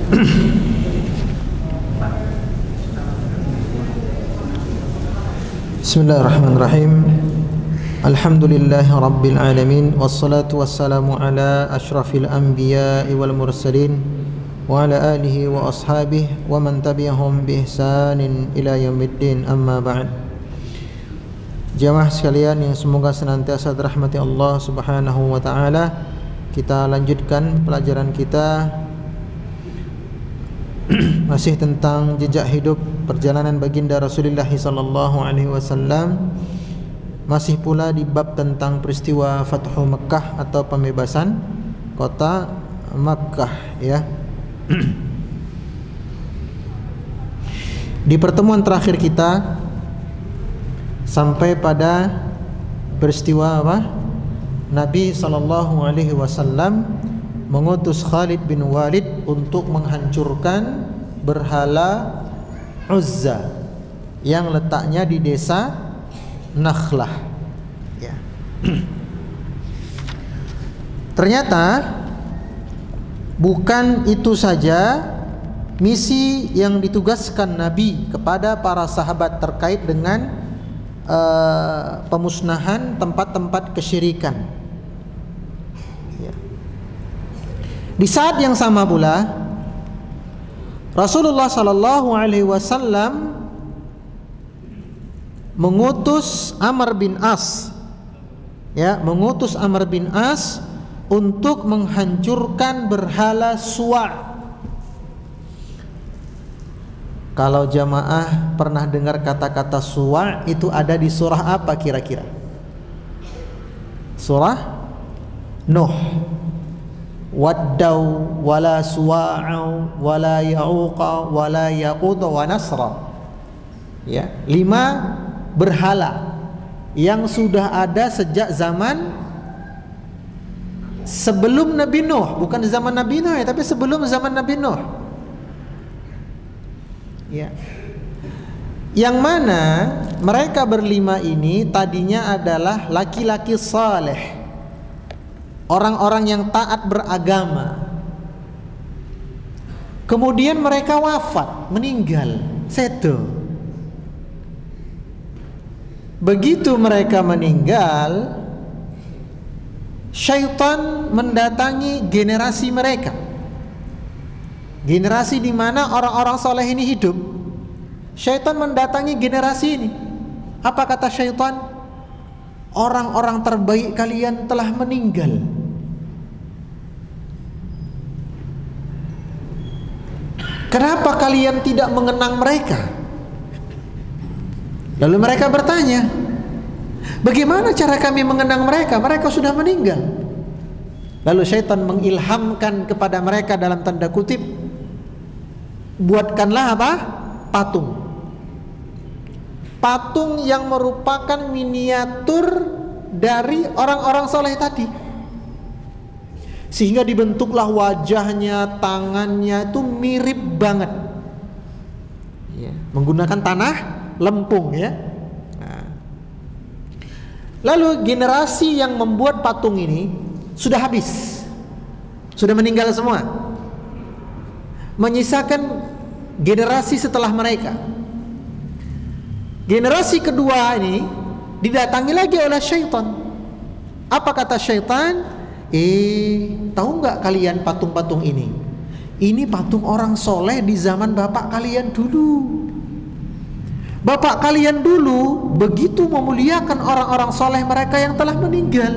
Bismillahirrahmanirrahim. Alhamdulillahi rabbil alamin, wassalatu wassalamu ala asyrafil anbiya'i wal mursalin wa ala alihi wa ashabihi wa man tabi'ahum bi ihsanin ila yaumiddin, amma ba'd. Jamaah sekalian yang semoga senantiasa dirahmati Allah Subhanahu wa taala, kita lanjutkan pelajaran kita masih tentang jejak hidup perjalanan baginda Rasulullah sallallahu alaihi wasallam, masih pula di bab tentang peristiwa Fathu Makkah atau pembebasan kota Makkah, ya. Di pertemuan terakhir kita sampai pada peristiwa apa? Nabi sallallahu alaihi wasallam mengutus Khalid bin Walid untuk menghancurkan berhala Uzza yang letaknya di desa Nakhlah, ya. Ternyata bukan itu saja misi yang ditugaskan Nabi kepada para sahabat terkait dengan pemusnahan tempat-tempat kesyirikan. Di saat yang sama pula Rasulullah sallallahu alaihi wasallam mengutus Amr bin As, ya, mengutus Amr bin As untuk menghancurkan berhala Suwa'. Kalau jamaah pernah dengar kata-kata Suwa', itu ada di surah apa kira-kira? Surah Nuh. Waddau wala suwa'u wala ya'uqa wala yaqud wa nasra, ya, 5 berhala yang sudah ada sejak zaman sebelum Nabi Nuh, bukan zaman Nabi Nuh ya, tapi sebelum zaman Nabi Nuh, ya. Yang mana mereka berlima ini tadinya adalah laki-laki saleh, orang-orang yang taat beragama. Kemudian mereka wafat, meninggal, sedo. Begitu mereka meninggal, syaitan mendatangi generasi mereka, generasi di mana orang-orang soleh ini hidup. Syaitan mendatangi generasi ini. Apa kata syaitan? Orang-orang terbaik kalian telah meninggal. Kenapa kalian tidak mengenang mereka? Lalu mereka bertanya, bagaimana cara kami mengenang mereka? Mereka sudah meninggal. Lalu syaitan mengilhamkan kepada mereka dalam tanda kutip, buatkanlah apa? Patung. Patung yang merupakan miniatur dari orang-orang soleh tadi, sehingga dibentuklah wajahnya, tangannya itu mirip banget, ya, menggunakan tanah lempung, ya. Nah, lalu generasi yang membuat patung ini sudah habis, sudah meninggal semua, menyisakan generasi setelah mereka. Generasi kedua ini didatangi lagi oleh syaitan. Apa kata syaitan? Tahu nggak kalian patung-patung ini? Ini patung orang soleh di zaman bapak kalian dulu. Bapak kalian dulu begitu memuliakan orang-orang soleh mereka yang telah meninggal.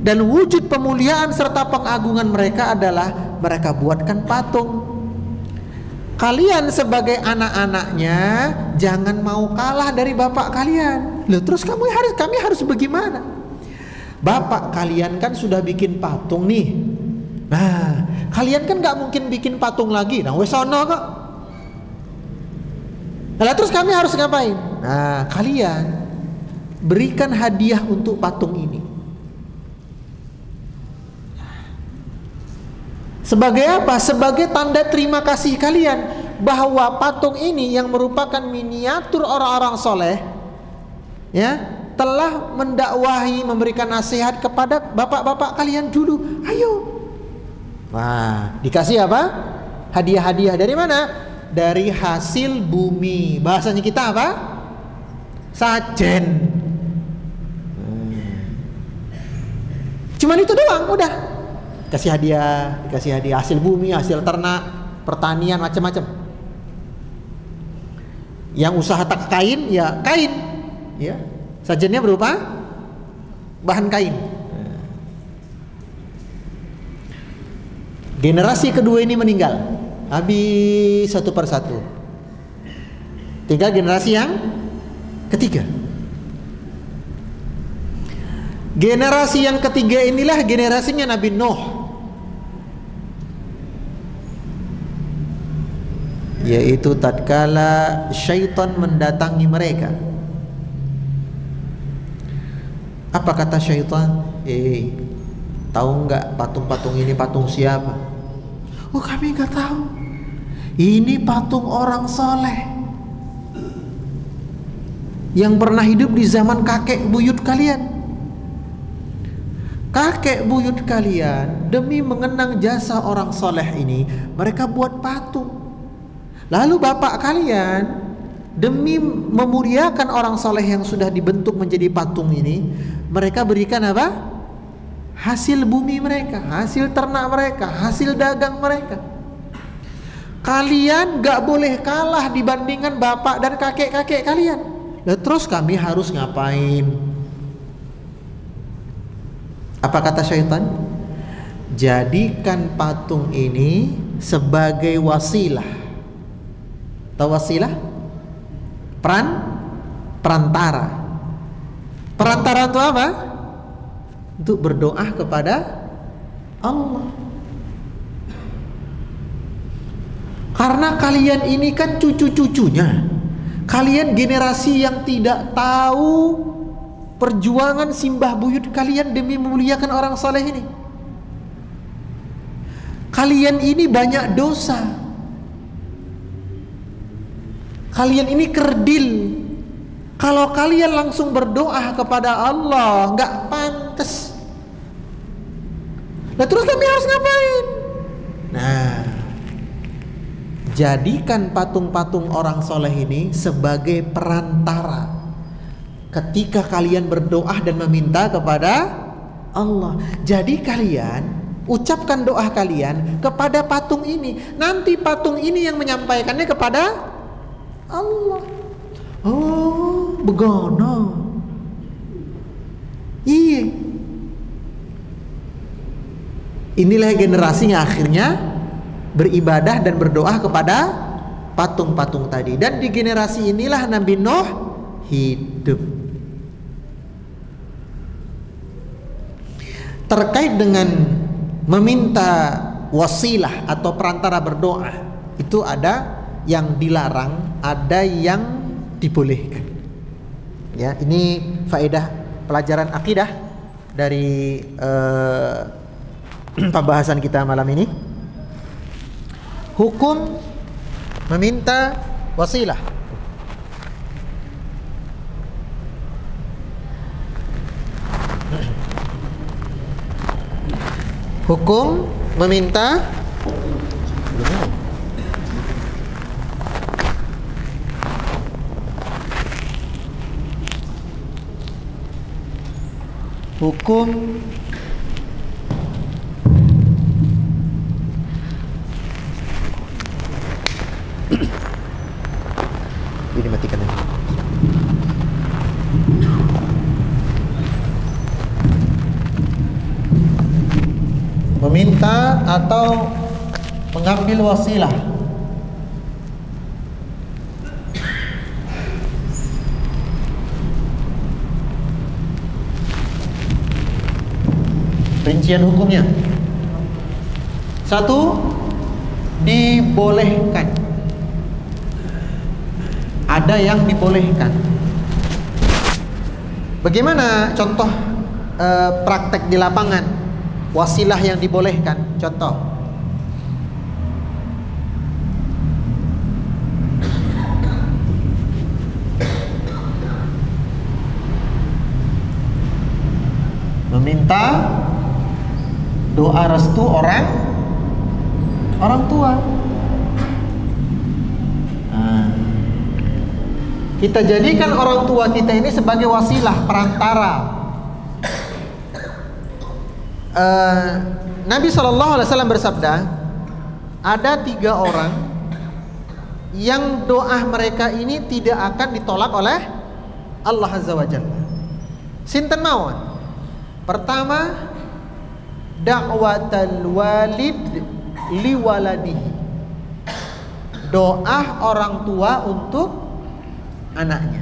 Dan wujud pemuliaan serta pengagungan mereka adalah mereka buatkan patung. Kalian sebagai anak-anaknya jangan mau kalah dari bapak kalian. Loh, terus kami harus bagaimana? Bapak kalian kan sudah bikin patung nih. Nah, kalian kan gak mungkin bikin patung lagi. Nah, wes sono kok. Nah, terus kami harus ngapain? Nah, kalian berikan hadiah untuk patung ini. Sebagai apa? Sebagai tanda terima kasih kalian bahwa patung ini yang merupakan miniatur orang-orang soleh, ya, telah mendakwahi, memberikan nasihat kepada bapak-bapak kalian dulu. Ayo, Wah, dikasih apa? Hadiah-hadiah dari mana? Dari hasil bumi. Bahasanya kita apa? Sajen. Cuman itu doang, udah. Dikasih hadiah hasil bumi, hasil ternak, pertanian, macam-macam. Yang usaha tak kain, ya kain, ya. Sajennya berupa bahan kain. Generasi kedua ini meninggal, habis satu persatu. Tinggal generasi yang ketiga. Generasi yang ketiga inilah generasinya Nabi Nuh, yaitu tatkala syaitan mendatangi mereka. Apa kata syaitan? Tahu nggak patung-patung ini patung siapa? Oh, kami nggak tahu. Ini patung orang soleh yang pernah hidup di zaman kakek buyut kalian. Kakek buyut kalian demi mengenang jasa orang soleh ini, mereka buat patung. Lalu bapak kalian demi memuliakan orang soleh yang sudah dibentuk menjadi patung ini, mereka berikan apa? Hasil bumi mereka, hasil ternak mereka, hasil dagang mereka. Kalian gak boleh kalah dibandingkan bapak dan kakek-kakek kalian. Nah, terus kami harus ngapain? Apa kata syaitan? Jadikan patung ini sebagai wasilah. Tahu wasilah? Perantara. Perantara itu apa? Untuk berdoa kepada Allah. Karena kalian ini kan cucu-cucunya. Kalian generasi yang tidak tahu perjuangan simbah buyut kalian demi memuliakan orang saleh ini. Kalian ini banyak dosa. Kalian ini kerdil. Kalau kalian langsung berdoa kepada Allah, nggak pantas. Nah, terus kami harus ngapain? Nah, jadikan patung-patung orang soleh ini sebagai perantara ketika kalian berdoa dan meminta kepada Allah. Jadi kalian ucapkan doa kalian kepada patung ini. Nanti patung ini yang menyampaikannya kepada Allah. Oh, begono. Iya. Inilah generasi yang akhirnya beribadah dan berdoa kepada patung-patung tadi. Dan di generasi inilah Nabi Nuh hidup. Terkait dengan meminta wasilah atau perantara berdoa, itu ada yang dilarang, ada yang dibolehkan. Ya, ini faedah pelajaran akidah dari pembahasan kita malam ini. Hukum meminta wasilah. Hukum meminta hukum ini matikan ini. Meminta atau mengambil wasilah. Rincian hukumnya. 1, dibolehkan. Ada yang dibolehkan. Bagaimana contoh praktek di lapangan wasilah yang dibolehkan? Contoh, meminta doa restu orang orang tua. Nah, kita jadikan orang tua kita ini sebagai wasilah, perantara. Nabi SAW bersabda, ada 3 orang yang doa mereka ini tidak akan ditolak oleh Allah Azza wa Jalla. Sinten mawon? Pertama, da'watal walid liwaladihi, doa orang tua untuk anaknya.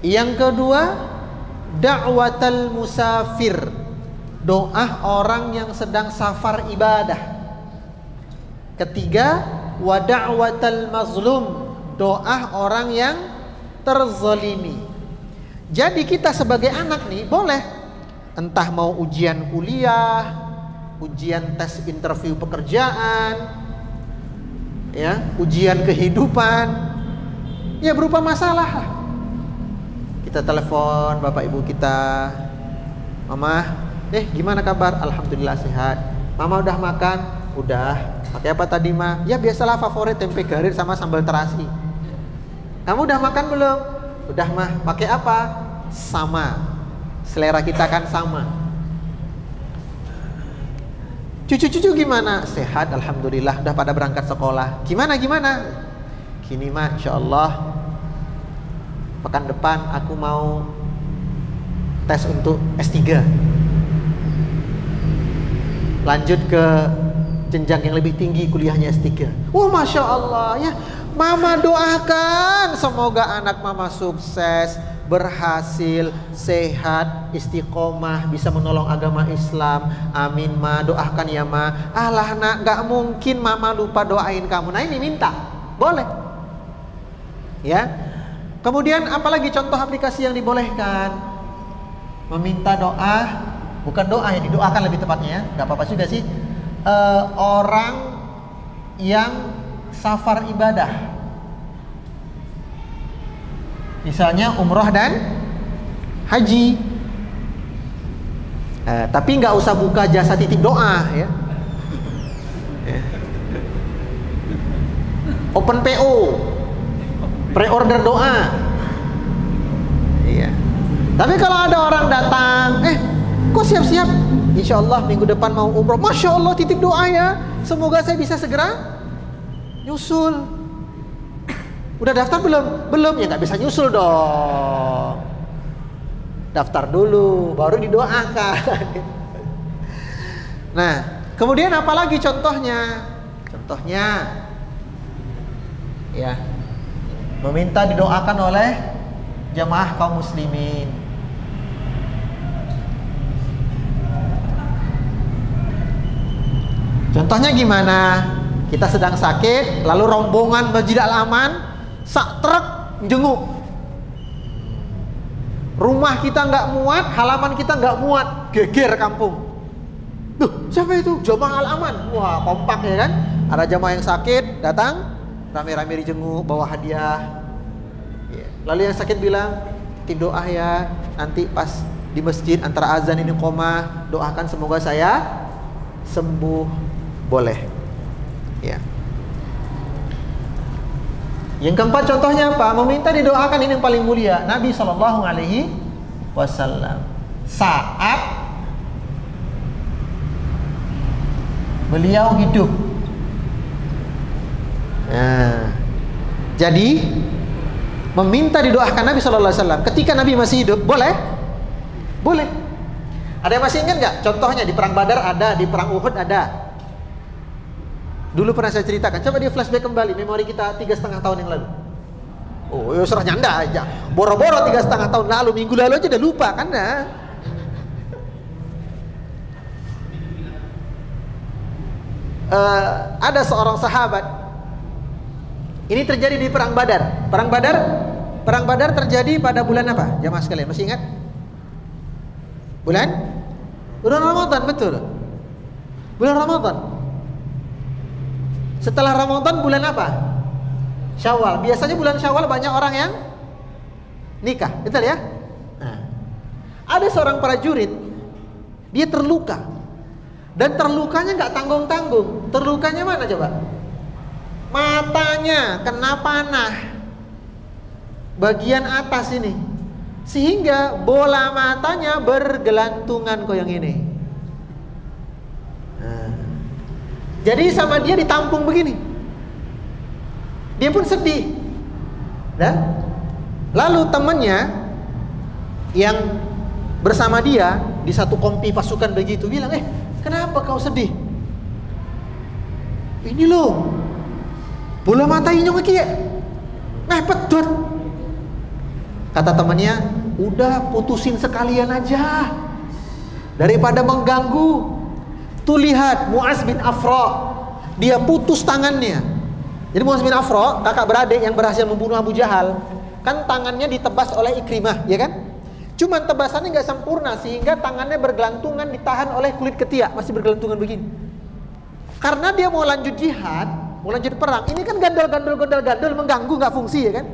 Yang kedua, da'watal musafir, doa orang yang sedang safar ibadah. Ketiga, wa da'watal mazlum, doa orang yang terzalimi. Jadi kita sebagai anak nih boleh, entah mau ujian kuliah, ujian tes interview pekerjaan, ya, ujian kehidupan, ya berupa masalah. Kita telepon bapak ibu kita, mama, gimana kabar? Alhamdulillah sehat. Mama udah makan? Udah. Pakai apa tadi mah? Ya biasalah favorit, tempe garir sama sambal terasi. Kamu udah makan belum? Udah mah. Pakai apa? Sama. Selera kita kan sama. Cucu-cucu gimana? Sehat, alhamdulillah, udah pada berangkat sekolah. Gimana? Gini mah, insyaallah pekan depan aku mau tes untuk S3. Lanjut ke jenjang yang lebih tinggi, kuliahnya S3. Wah, Masya Allah ya. Mama doakan semoga anak mama sukses, berhasil, sehat, istiqomah, bisa menolong agama Islam. Amin ma, doakan ya ma. Alah nak, gak mungkin mama lupa doain kamu. Nah ini minta, boleh. Ya. Kemudian apalagi contoh aplikasi yang dibolehkan? Meminta doa, bukan doa ya, didoakan lebih tepatnya ya. Gak apa-apa juga sih. Orang yang safar ibadah, misalnya umroh dan haji, tapi nggak usah buka jasa titip doa ya. Open PO, pre-order doa. Iya. Tapi kalau ada orang datang, kok siap-siap? Insya Allah minggu depan mau umroh. Masya Allah, titip doa ya, semoga saya bisa segera nyusul. Udah daftar belum? Belum, ya nggak bisa nyusul dong. Daftar dulu, baru didoakan. Nah, kemudian apalagi contohnya? Contohnya, ya, meminta didoakan oleh jamaah kaum muslimin. Contohnya gimana? Kita sedang sakit, lalu rombongan Masjid Al-Aman sak truk jenguk. Rumah kita nggak muat, halaman kita nggak muat, geger kampung. Tuh, siapa itu? Jamaah Al-Aman. Wah, kompak ya kan? Ada jamaah yang sakit datang, rame-rame dijenguk, bawa hadiah. Lalu yang sakit bilang, titip doa ya, nanti pas di masjid antara azan ini qomah, doakan semoga saya sembuh. Boleh. Ya. Yang keempat contohnya apa? Meminta didoakan, ini yang paling mulia. Nabi SAW saat beliau hidup. Nah, jadi meminta didoakan Nabi SAW ketika Nabi masih hidup, boleh? Boleh. Ada yang masih ingat nggak? Contohnya di perang Badar ada, di perang Uhud ada. Dulu pernah saya ceritakan, coba dia flashback kembali memori kita 3,5 tahun yang lalu. Oh, ya serah nyanda aja. Boro-boro 3,5 tahun lalu, minggu lalu aja udah lupa kan ya. Ada seorang sahabat. Ini terjadi di perang Badar. Perang Badar terjadi pada bulan apa? Jamaah sekalian, masih ingat? Bulan Ramadan, betul. Bulan Ramadan. Setelah Ramadan bulan apa? Syawal. Biasanya bulan Syawal banyak orang yang nikah, betul ya? Nah, ada seorang prajurit, dia terluka. Dan terlukanya nggak tanggung-tanggung. Terlukanya mana coba? Matanya kena panah bagian atas ini, sehingga bola matanya bergelantungan koyang ini. Nah, jadi sama dia ditampung begini, dia pun sedih. Dan lalu temannya yang bersama dia di satu kompi pasukan begitu bilang, kenapa kau sedih? Ini loh, bola mata inyong lagi ya, mepet dot. Kata temannya, udah putusin sekalian aja daripada mengganggu. Tuh lihat Mu'az bin Afra, dia putus tangannya. Jadi Mu'az bin Afra, kakak beradik yang berhasil membunuh Abu Jahal, kan tangannya ditebas oleh Ikrimah, ya kan? Cuman tebasannya nggak sempurna sehingga tangannya bergelantungan, ditahan oleh kulit ketiak, masih bergelantungan begini. Karena dia mau lanjut jihad, mau lanjut perang, ini kan gandol mengganggu, nggak fungsi, ya kan?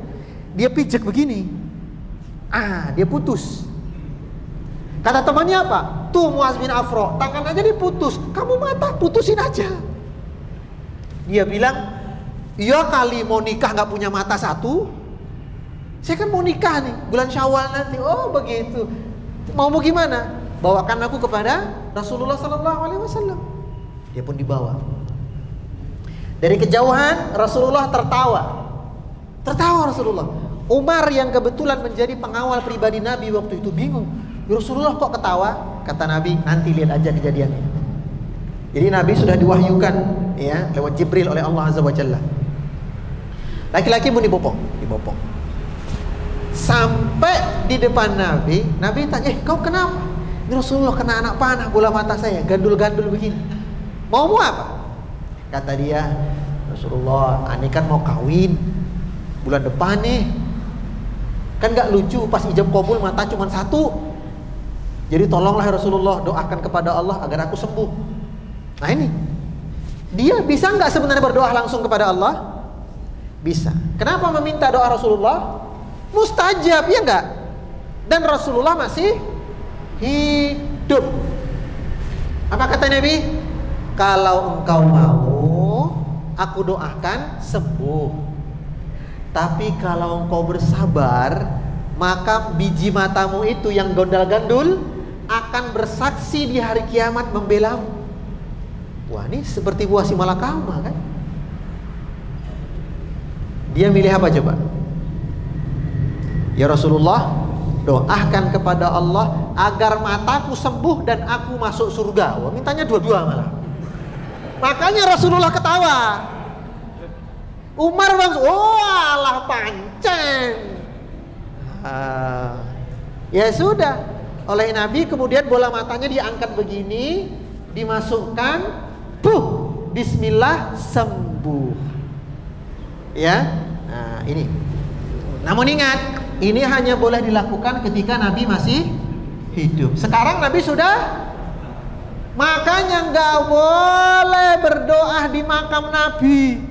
Dia pijak begini. Dia putus. Kata temannya apa? Tuh Mu'az bin Afra, tangan aja diputus, kamu mata putusin aja. Dia bilang, iya kali mau nikah nggak punya mata satu. Saya kan mau nikah nih, bulan Syawal nanti. Oh begitu. Mau gimana? Bawakan aku kepada Rasulullah SAW. Dia pun dibawa. Dari kejauhan Rasulullah tertawa Rasulullah. Umar yang kebetulan menjadi pengawal pribadi Nabi waktu itu bingung. Rasulullah kok ketawa? Kata Nabi, nanti lihat aja kejadiannya. Jadi Nabi sudah diwahyukan ya lewat Jibril oleh Allah Azza wa Jalla. Laki-laki pun dibopong. Sampai di depan Nabi, Nabi tanya, kau kenapa? Ini Rasulullah kena anak panah bola mata saya, gandul-gandul begini. Mau apa? Kata dia, Rasulullah, ani kan mau kawin bulan depan nih. Kan gak lucu pas ijab kabul mata cuma satu. Jadi tolonglah Rasulullah, doakan kepada Allah agar aku sembuh. Nah ini, dia bisa nggak sebenarnya berdoa langsung kepada Allah? Bisa. Kenapa meminta doa Rasulullah? Mustajab, ya enggak? Dan Rasulullah masih hidup. Apa kata Nabi? Kalau engkau mau, aku doakan sembuh. Tapi kalau engkau bersabar, maka biji matamu itu yang gondal-gandul akan bersaksi di hari kiamat membelamu. Wah, ini seperti buah si malakama kan? Dia milih apa coba? Ya Rasulullah, doakan kepada Allah agar mataku sembuh dan aku masuk surga. Wah, mintanya dua-dua malah. Makanya Rasulullah ketawa. Umar langsung, alah pancen. Ya sudah, oleh Nabi kemudian bola matanya diangkat begini, dimasukkan, bismillah, sembuh. Ya, nah ini. Namun ingat, ini hanya boleh dilakukan ketika Nabi masih hidup. Sekarang Nabi sudah, makanya nggak boleh berdoa di makam Nabi.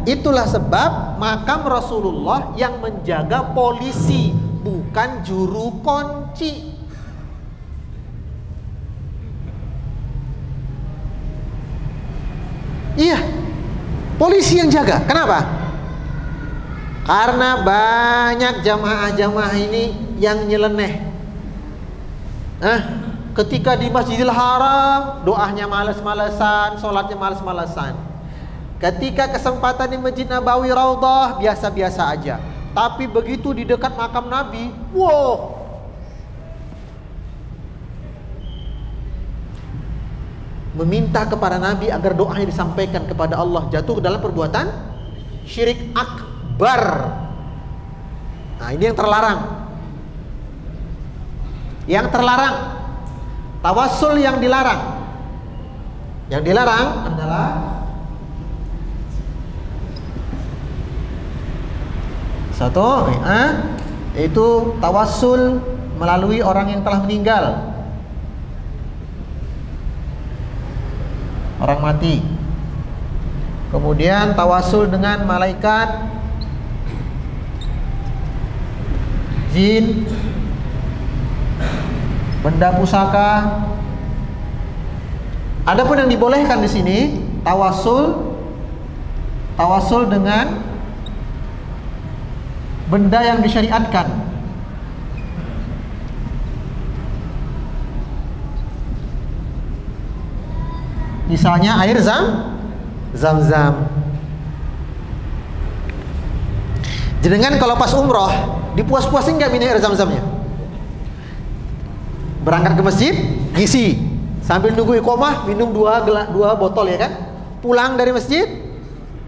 Itulah sebab makam Rasulullah yang menjaga polisi, bukan juru kunci. Iya, polisi yang jaga. Kenapa? Karena banyak jamaah-jamaah ini yang nyeleneh. Ketika di Masjidil Haram, doanya males-malesan, sholatnya males-malesan. Ketika kesempatan di Masjid Nabawi Raudhah, biasa-biasa aja. Tapi begitu di dekat makam Nabi, wow, meminta kepada Nabi agar doanya disampaikan kepada Allah, jatuh dalam perbuatan syirik akbar. Nah, ini yang terlarang. Yang terlarang, tawassul yang dilarang. Yang dilarang adalah satu, yaitu tawassul melalui orang yang telah meninggal, orang mati. Kemudian tawassul dengan malaikat, jin, benda pusaka. Adapun yang dibolehkan di sini tawasul dengan benda yang disyariatkan. Misalnya air zam-zam. Jenengan kalau pas umroh dipuas-puasin nggak minum air zam-zamnya? Berangkat ke masjid, ngisi. Sambil nunggu iqomah, minum dua botol ya kan? Pulang dari masjid,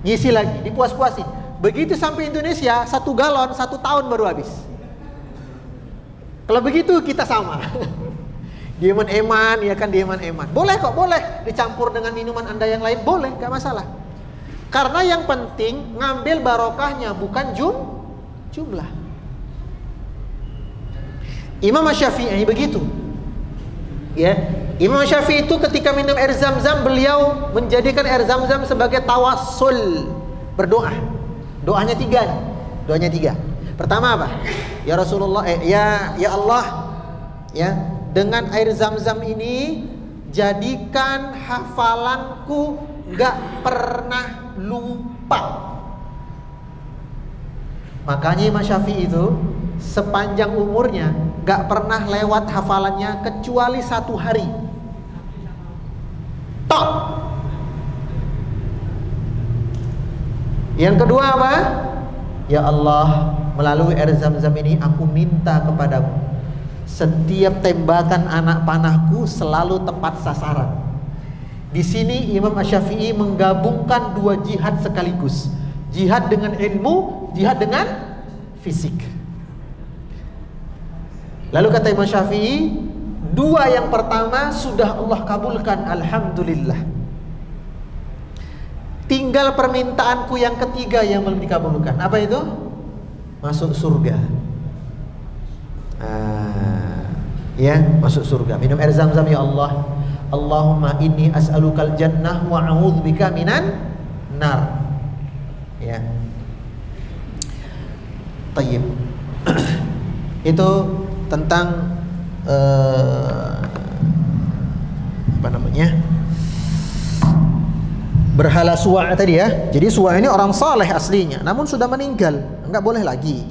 ngisi lagi, dipuas-puasin. Begitu sampai Indonesia, 1 galon 1 tahun baru habis. Kalau begitu kita sama. Dieman-eman, ya kan, dieman-eman. Boleh kok, boleh dicampur dengan minuman Anda yang lain, boleh, gak masalah. Karena yang penting ngambil barokahnya, bukan jumlah. Imam Syafi'i begitu. Ya, Imam Syafi'i itu ketika minum air zam-zam, beliau menjadikan air zam-zam sebagai tawassul, berdoa. Doanya 3. Pertama apa? Ya Rasulullah, ya Allah, ya, dengan air zam-zam ini jadikan hafalanku gak pernah lupa. Makanya Imam Syafi'i itu sepanjang umurnya gak pernah lewat hafalannya kecuali 1 hari. Tok. Yang kedua apa? Ya Allah, melalui air zam-zam ini aku minta kepadamu, setiap tembakan anak panahku selalu tepat sasaran. Di sini Imam Syafi'i menggabungkan 2 jihad sekaligus. Jihad dengan ilmu, jihad dengan fisik. Lalu kata Imam Syafi'i, 2 yang pertama sudah Allah kabulkan, alhamdulillah. Tinggal permintaanku yang ketiga yang belum dikabulkan. Apa itu? Masuk surga. Ya, masuk surga. Minum air zam-zam ya Allah. Allahumma inni as'alukal jannah wa a'udzubika minan nar. Ya. Tayyib. Itu tentang apa namanya? Berhala suwa tadi ya. Jadi suwa ini orang saleh aslinya, namun sudah meninggal, enggak boleh lagi.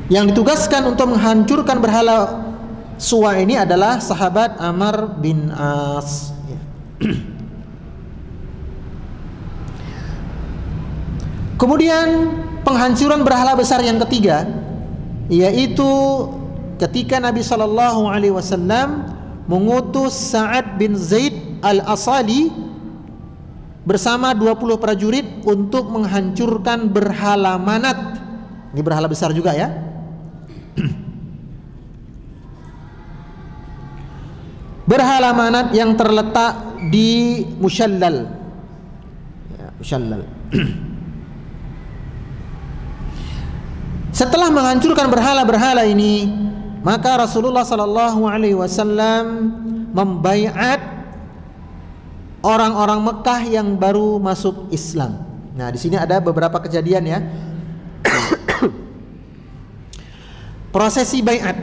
Yang ditugaskan untuk menghancurkan berhala suwa ini adalah sahabat Amr bin As. Kemudian penghancuran berhala besar yang ketiga, yaitu ketika Nabi SAW mengutus Sa'ad bin Zaid al-Asali bersama 20 prajurit untuk menghancurkan berhala Manat. Ini berhala besar juga ya. Berhala Manat yang terletak di Mushallal. Ya, Mushallal. Setelah menghancurkan berhala-berhala ini, maka Rasulullah SAW membaiat orang-orang Mekah yang baru masuk Islam. Nah, di sini ada beberapa kejadian ya. Prosesi baiat.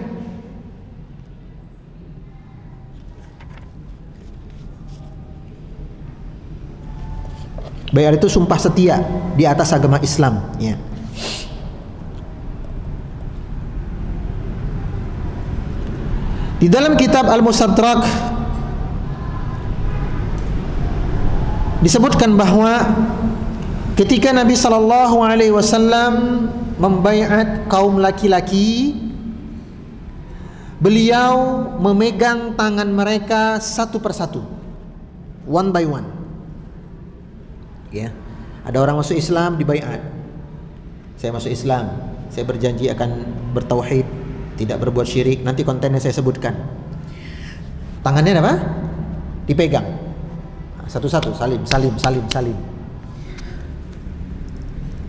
Baiat itu sumpah setia di atas agama Islam, ya. Di dalam kitab Al-Mustadrak disebutkan bahwa ketika Nabi SAW membaiat kaum laki-laki, beliau memegang tangan mereka satu persatu, one by one. Ya, ada orang masuk Islam dibaiat. Saya masuk Islam, saya berjanji akan bertauhid, tidak berbuat syirik. Nanti kontennya saya sebutkan. Tangannya apa? Dipegang satu-satu, salim.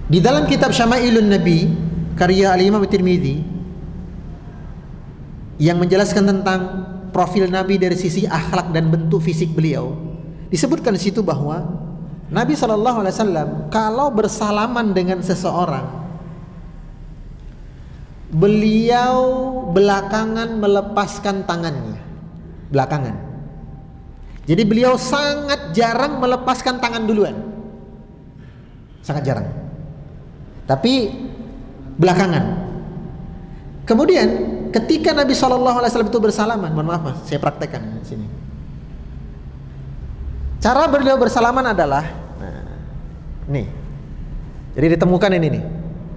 Di dalam kitab Syama'ilun Nabi karya Al-Imam Tirmidzi yang menjelaskan tentang profil Nabi dari sisi akhlak dan bentuk fisik beliau, disebutkan di situ bahwa Nabi SAW kalau bersalaman dengan seseorang, beliau belakangan melepaskan tangannya. Belakangan. Jadi beliau sangat jarang melepaskan tangan duluan. Sangat jarang. Tapi belakangan. Kemudian ketika Nabi SAW itu bersalaman, mohon maaf, saya praktekkan di sini. Cara beliau bersalaman adalah, nih. Jadi ditemukan ini nih.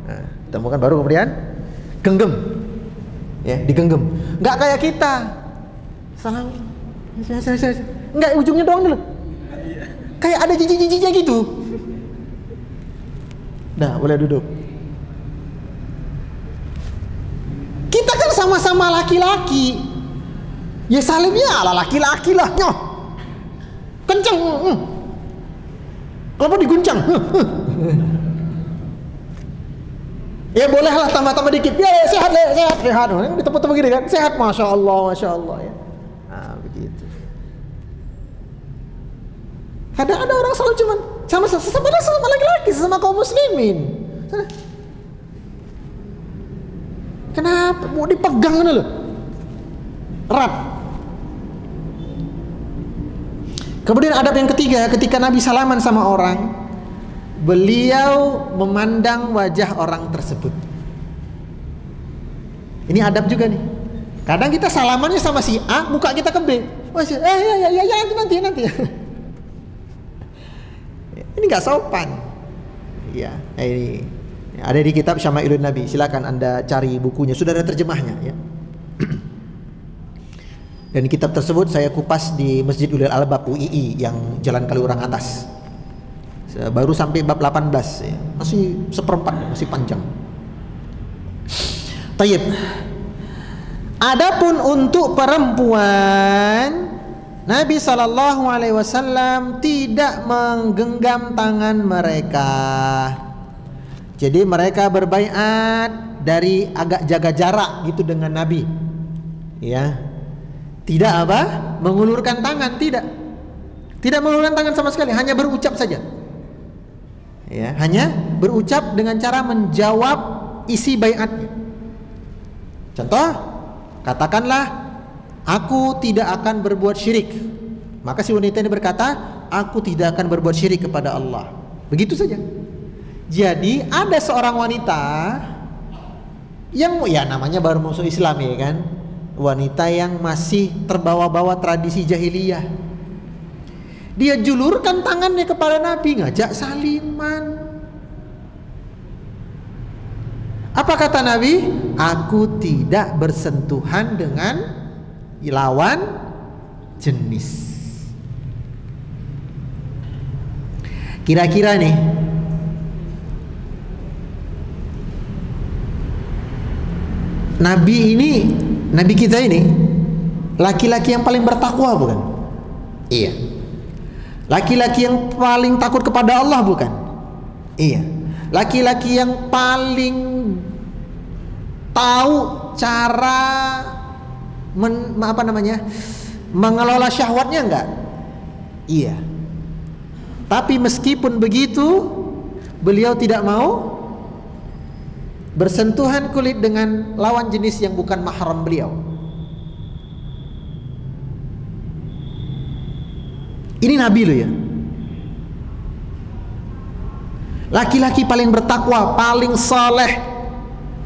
Nah, ditemukan baru kemudian genggam. Ya, digenggam. Enggak kayak kita. Salam. Enggak, ujungnya doang dulu. Kayak ada jijik-jijiknya gitu. Nah, boleh duduk. Kita kan sama-sama laki-laki. Ya salimnya ala laki-laki lah. Nyoh. Kenceng. Kalau mau diguncang. Ya bolehlah tambah-tambah dikit. Ya sehat. Ditepuk-tepuk gini kan. Sehat, masya Allah ya. Nah, begitu. Kadang ada orang selalu cuman sama laki-laki, sama kaum muslimin. Kenapa? Mau dipegang kan loh. Erat. Kemudian adab yang ketiga, ketika Nabi salaman sama orang, beliau memandang wajah orang tersebut. Ini adab juga nih. Kadang kita salamannya sama si A, muka kita ke B. Nanti. Ini nggak sopan. Ya, ini ada di kitab Syama'ilun Nabi. Silakan Anda cari bukunya. Sudah ada terjemahnya. Ya. Dan kitab tersebut saya kupas di Masjid Ulil Albab UII yang Jalan Kaliurang atas. Baru sampai bab 18 ya. Masih seperempat, masih panjang. Tayyib. Adapun untuk perempuan, Nabi SAW tidak menggenggam tangan mereka. Jadi mereka berbaiat dari agak jaga jarak gitu dengan Nabi. Ya. Tidak apa? Mengulurkan tangan, tidak. Tidak mengulurkan tangan sama sekali, hanya berucap saja. Ya, hanya berucap dengan cara menjawab isi baiatnya. Contoh, katakanlah, aku tidak akan berbuat syirik. Maka si wanita ini berkata, aku tidak akan berbuat syirik kepada Allah. Begitu saja. Jadi ada seorang wanita yang ya namanya baru masuk Islam ya kan, wanita yang masih terbawa-bawa tradisi jahiliyah. Dia julurkan tangannya kepada Nabi, ngajak saliman. Apa kata Nabi? Aku tidak bersentuhan dengan lawan jenis. Kira-kira nih, Nabi kita ini laki-laki yang paling bertakwa bukan? Iya. Laki-laki yang paling takut kepada Allah bukan? Iya. Laki-laki yang paling tahu cara mengelola syahwatnya enggak? Iya. Tapi meskipun begitu, beliau tidak mau bersentuhan kulit dengan lawan jenis yang bukan mahram beliau. Ini Nabi loh ya. Laki-laki paling bertakwa, paling saleh,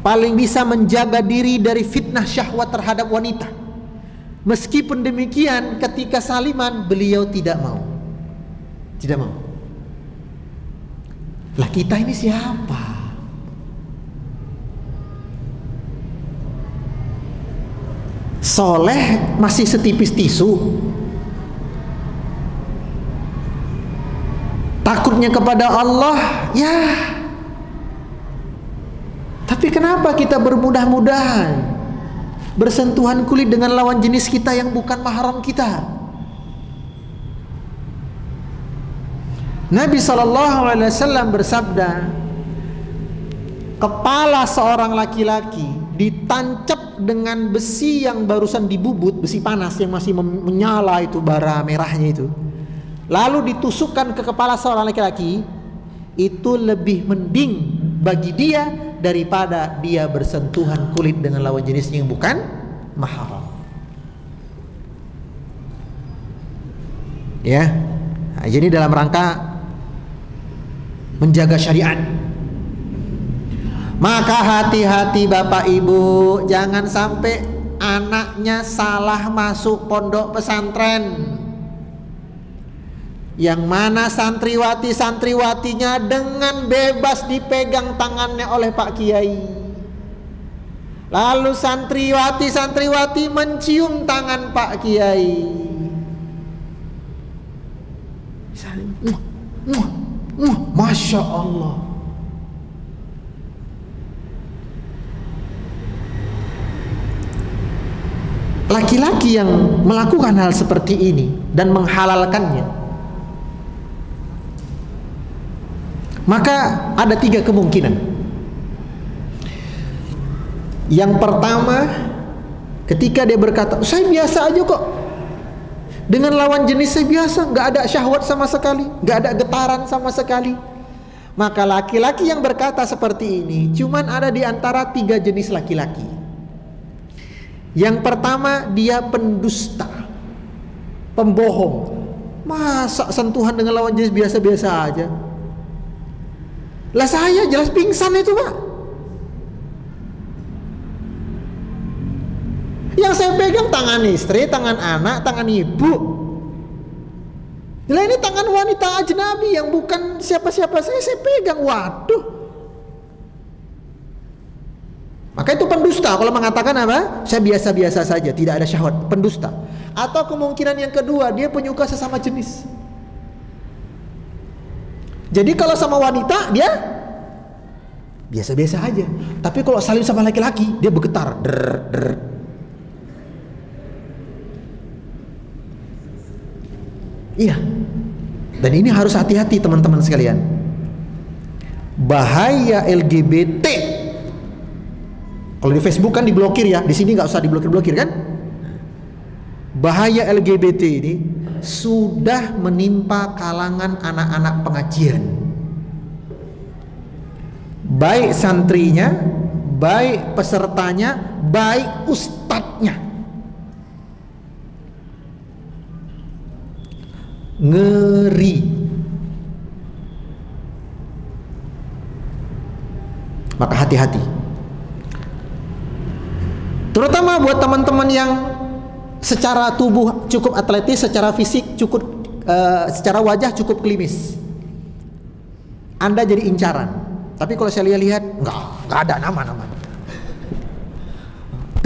paling bisa menjaga diri dari fitnah syahwat terhadap wanita. Meskipun demikian, ketika saliman beliau tidak mau. Tidak mau. Lah kita ini siapa? Soleh masih setipis tisu. Takutnya kepada Allah, ya. Tapi kenapa kita bermudah-mudahan bersentuhan kulit dengan lawan jenis kita yang bukan mahram kita? Nabi SAW bersabda, kepala seorang laki-laki ditancap dengan besi yang barusan dibubut, besi panas yang masih menyala itu, bara merahnya itu, lalu ditusukkan ke kepala seorang laki-laki, itu lebih mending bagi dia daripada dia bersentuhan kulit dengan lawan jenisnya yang bukan mahram. Ya, nah, jadi dalam rangka menjaga syariat. Maka hati-hati Bapak Ibu, jangan sampai anaknya salah masuk pondok pesantren, yang mana santriwati-santriwatinya dengan bebas dipegang tangannya oleh Pak Kiai. Lalu santriwati-santriwati mencium tangan Pak Kiai. Masya Allah. Laki-laki yang melakukan hal seperti ini dan menghalalkannya, maka ada 3 kemungkinan. Yang pertama, ketika dia berkata, saya biasa aja kok, dengan lawan jenis saya biasa, nggak ada syahwat sama sekali, nggak ada getaran sama sekali. Maka laki-laki yang berkata seperti ini cuman ada di antara 3 jenis laki-laki. Yang pertama, dia pendusta, pembohong. Masa sentuhan dengan lawan jenis biasa-biasa aja? Lah saya jelas pingsan itu Pak. Yang saya pegang tangan istri, tangan anak, tangan ibu. Lah ini tangan wanita ajnabi yang bukan siapa-siapa saya pegang. Waduh. Maka itu pendusta kalau mengatakan apa? Saya biasa-biasa saja, tidak ada syahwat. Pendusta. Atau kemungkinan yang kedua, dia penyuka sesama jenis. Jadi kalau sama wanita dia biasa-biasa aja. Tapi kalau saling sama laki-laki dia bergetar. Iya. Dan ini harus hati-hati teman-teman sekalian. Bahaya LGBT. Kalau di Facebook kan diblokir ya, di sini nggak usah diblokir kan? Bahaya LGBT ini sudah menimpa kalangan anak-anak pengajian, baik santrinya, baik pesertanya, baik ustadznya. Ngeri. Maka hati-hati. Terutama buat teman-teman yang secara tubuh cukup atletis, secara fisik cukup, secara wajah cukup klimis. Anda jadi incaran. Tapi kalau saya lihat, nggak ada nama-nama.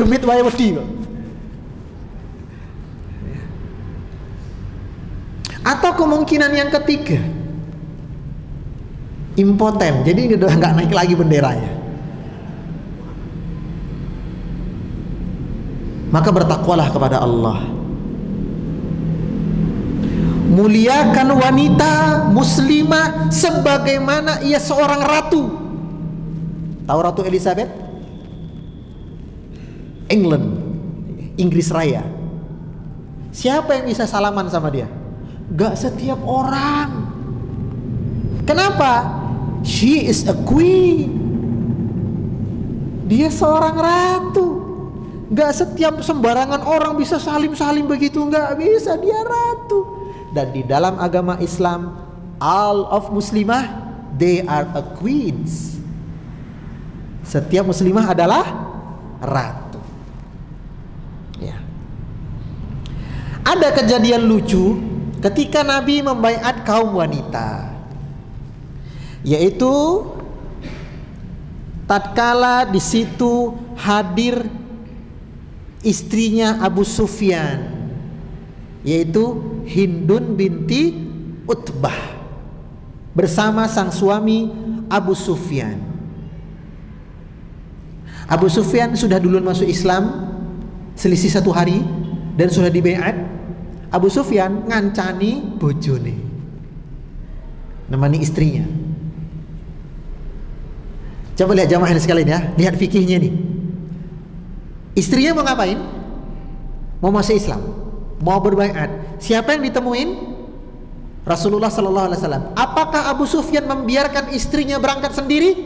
Demit wae wedi kok. Atau kemungkinan yang ketiga, impoten. Jadi udah nggak naik lagi benderanya. Maka bertakwalah kepada Allah. Muliakan wanita muslimah sebagaimana ia seorang ratu. Tahu Ratu Elizabeth? England, Inggris Raya. Siapa yang bisa salaman sama dia? Gak setiap orang. Kenapa? She is a queen. Dia seorang ratu. Gak setiap sembarangan orang bisa salim-salim begitu, gak bisa, dia ratu. Dan di dalam agama Islam, all of muslimah, they are a queens. Setiap muslimah adalah ratu. Ya. Ada kejadian lucu ketika Nabi membaiat kaum wanita, yaitu tatkala di situ hadir istrinya Abu Sufyan, yaitu Hindun binti Utbah, bersama sang suami Abu Sufyan. Abu Sufyan sudah duluan masuk Islam, selisih 1 hari, dan sudah dibaiat. Abu Sufyan ngancani bojone, nemani istrinya. Coba lihat jamaah sekalian ya, lihat fikihnya nih. Istrinya mau ngapain? Mau masuk Islam, mau berbaiat. Siapa yang ditemuin? Rasulullah Sallallahu Alaihi Wasallam. Apakah Abu Sufyan membiarkan istrinya berangkat sendiri?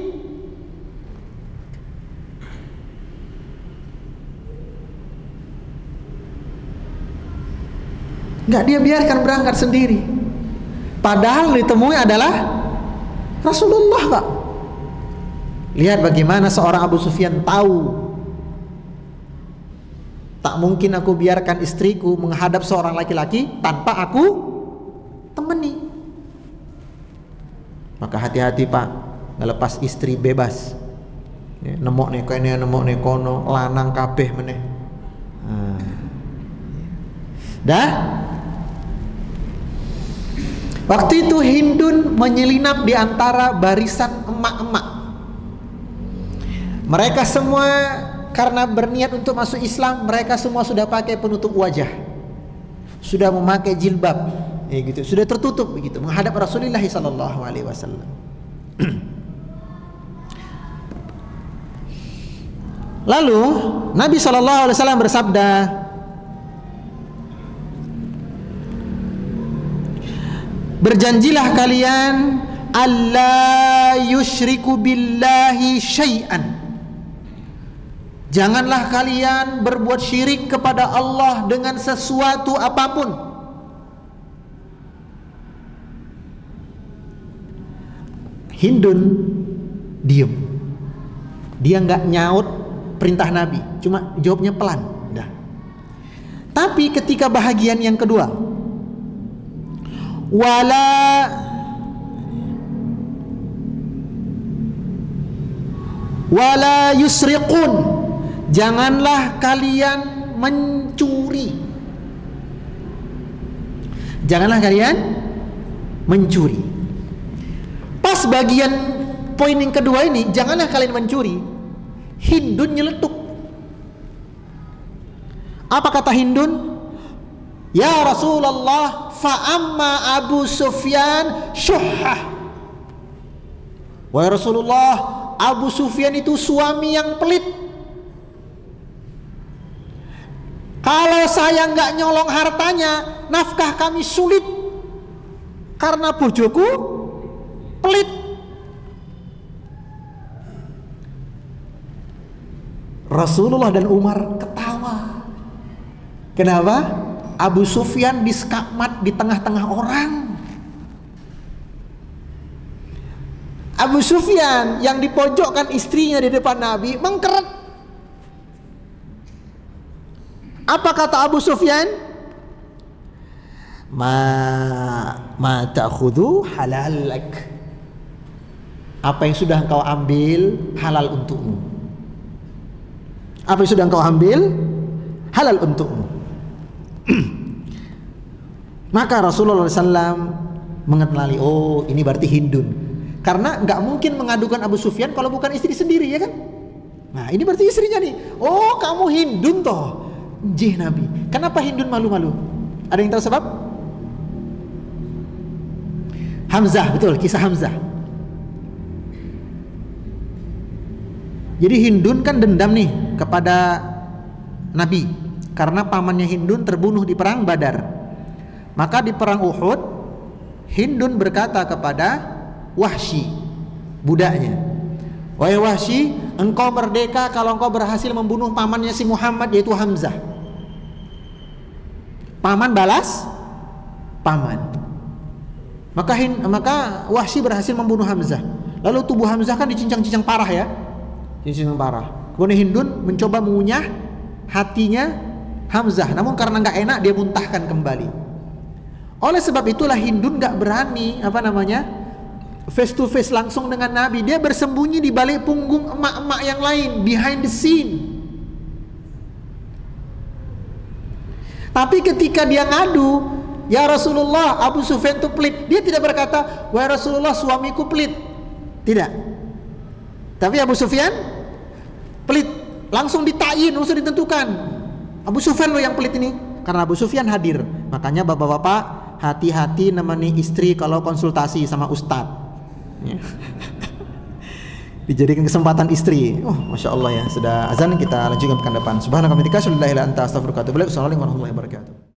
Nggak dia biarkan berangkat sendiri. Padahal ditemui adalah Rasulullah, Pak. Lihat bagaimana seorang Abu Sufyan tahu, tak mungkin aku biarkan istriku menghadap seorang laki-laki tanpa aku temani. Maka hati-hati, Pak, ngelepas istri bebas. Nemok nih kene, nemok nih kono, lanang kabeh meneh. Dah. Waktu itu Hindun menyelinap di antara barisan emak-emak. Mereka semua karena berniat untuk masuk Islam, mereka semua sudah pakai penutup wajah, sudah memakai jilbab, gitu, sudah tertutup begitu menghadap Rasulullah sallallahu alaihi wasallam. Lalu Nabi sallallahu alaihi wasallam bersabda, berjanjilah kalian alla yusyriku billahi syai'an. Janganlah kalian berbuat syirik kepada Allah dengan sesuatu apapun. Hindun diem. Dia nggak nyaut perintah Nabi, cuma jawabnya pelan. Dah. Tapi ketika bahagian yang kedua, wala yusriqun, janganlah kalian mencuri. Janganlah kalian mencuri. Pas bagian poin yang kedua ini, janganlah kalian mencuri, Hindun nyeletuk. Apa kata Hindun? Ya Rasulullah, fa'amma Abu Sufyan syuhah. Wahai Rasulullah, Abu Sufyan itu suami yang pelit. Kalau saya nggak nyolong hartanya, nafkah kami sulit karena bojoku pelit. Rasulullah dan Umar ketawa. Kenapa? Abu Sufyan diskakmat di tengah-tengah orang. Abu Sufyan yang dipojokkan istrinya di depan Nabi mengkeret. Apa kata Abu Sufyan? Ma ta'khudhu halal lak. Apa yang sudah engkau ambil halal untukmu. Apa yang sudah engkau ambil halal untukmu. Maka Rasulullah SAW mengenali, oh ini berarti Hindun. Karena nggak mungkin mengadukan Abu Sufyan kalau bukan istri sendiri, ya kan? Nah ini berarti istrinya nih. Oh kamu Hindun toh. Jih Nabi. Kenapa Hindun malu-malu? Ada yang tahu sebab? Hamzah, betul, kisah Hamzah. Jadi Hindun kan dendam nih kepada Nabi karena pamannya Hindun terbunuh di perang Badar. Maka di perang Uhud, Hindun berkata kepada Wahsy, budaknya, wahai Wahsy, engkau merdeka kalau engkau berhasil membunuh pamannya si Muhammad, yaitu Hamzah. Paman balas paman. Maka Wahsy berhasil membunuh Hamzah. Lalu tubuh Hamzah kan dicincang-cincang parah, ya, cincang parah. Kemudian Hindun mencoba mengunyah hatinya Hamzah, namun karena nggak enak dia muntahkan kembali. Oleh sebab itulah Hindun nggak berani face to face langsung dengan Nabi. Dia bersembunyi di balik punggung emak-emak yang lain, behind the scene. Tapi ketika dia ngadu, ya Rasulullah, Abu Sufyan itu pelit, dia tidak berkata, wahai Rasulullah, suamiku pelit. Tidak. Tapi Abu Sufyan pelit, langsung ditayin, langsung ditentukan, Abu Sufyan lo yang pelit ini. Karena Abu Sufyan hadir. Makanya bapak-bapak hati-hati nemani istri kalau konsultasi sama ustadz. Dijadikan kesempatan istri. Oh, masya Allah ya. Sudah azan, kita lanjutkan pekan depan. Subhanakallahumma wa bihamdika, asyhadu an la ilaha illa anta, astaghfiruka wa atubu ilaik. Wassalamualaikum warahmatullahi wabarakatuh.